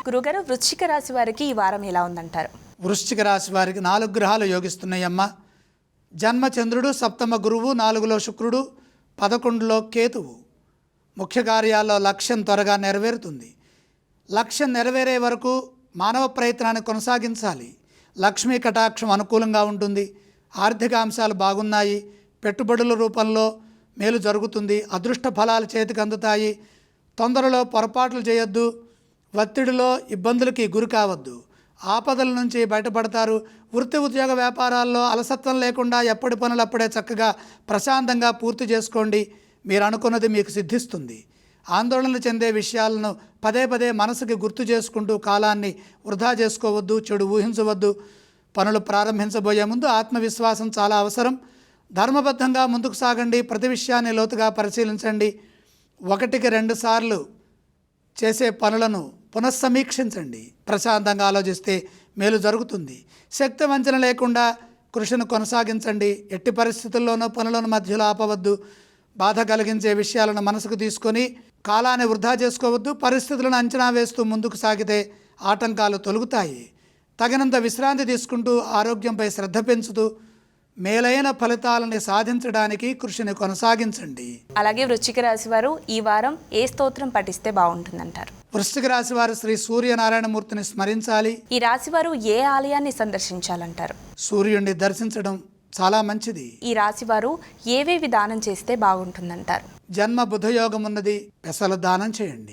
గురుగారు, వృశ్చిక రాశి వారికి ఈ వారం ఎలా ఉందంటారు? వృశ్చిక రాశి వారికి 4 గ్రహాలు యోగిస్తున్నాయమ్మ. జన్మ చంద్రుడు, సప్తమ గురువు, 4లో శుక్రుడు, 11లో కేతువు. ముఖ్య కార్యాల్లో లక్ష్యం త్వరగా నెరవేరుతుంది. లక్ష్యం నెరవేరే వరకు మానవ ప్రయత్నాన్ని కొనసాగించాలి. లక్ష్మీ కటాక్షం అనుకూలంగా ఉంటుంది. ఆర్థిక అంశాలు బాగున్నాయి. పెట్టుబడుల రూపంలో మేలు జరుగుతుంది. అదృష్ట ఫలాలు చేతికి అందుతాయి. తొందరలో పొరపాట్లు చేయొద్దు. ఒత్తిడిలో ఇబ్బందులకి గురి కావద్దు. ఆపదల నుంచి బయటపడతారు. వృత్తి ఉద్యోగ వ్యాపారాల్లో అలసత్వం లేకుండా ఎప్పటి పనులప్పుడే చక్కగా ప్రశాంతంగా పూర్తి చేసుకోండి. మీరు అనుకున్నది మీకు సిద్ధిస్తుంది. ఆందోళన చెందే విషయాలను పదే పదే మనసుకి గుర్తు చేసుకుంటూ కాలాన్ని వృధా చేసుకోవద్దు. చెడు ఊహించవద్దు. పనులు ప్రారంభించబోయే ముందు ఆత్మవిశ్వాసం చాలా అవసరం. ధర్మబద్ధంగా ముందుకు సాగండి. ప్రతి విషయాన్ని లోతుగా పరిశీలించండి. 1కి 2 సార్లు చేసే పనులను పునఃసమీక్షించండి. ప్రశాంతంగా ఆలోచిస్తే మేలు జరుగుతుంది. శక్తి వంచన లేకుండా కృషిని కొనసాగించండి. ఎట్టి పరిస్థితుల్లోనూ పనులను మధ్యలో ఆపవద్దు. బాధ కలిగించే విషయాలను మనసుకు తీసుకొని కాలాన్ని వృధా చేసుకోవద్దు. పరిస్థితులను అంచనా వేస్తూ ముందుకు సాగితే ఆటంకాలు తొలగుతాయి. తగినంత విశ్రాంతి తీసుకుంటూ ఆరోగ్యంపై శ్రద్ధ పెంచుతూ మేలైన ఫలితాలని సాధించడానికి కృషిని కొనసాగించండి. అలాగే వృశ్చిక రాశి వారు ఈ వారం ఏ స్తోత్రం పఠిస్తే బాగుంటుందంటారు? వృశ్చిక రాశి వారు శ్రీ సూర్యనారాయణమూర్తిని స్మరించాలి. ఈ రాశి వారు ఏ ఆలయాన్ని సందర్శించాలంటారు? సూర్యుడిని దర్శించడం చాలా మంచిది. ఈ రాశి వారు ఏవేవి దానం చేస్తే బాగుంటుందంటారు? జన్మ బుధయోగం ఉన్నది. పెసలు దానం చేయండి.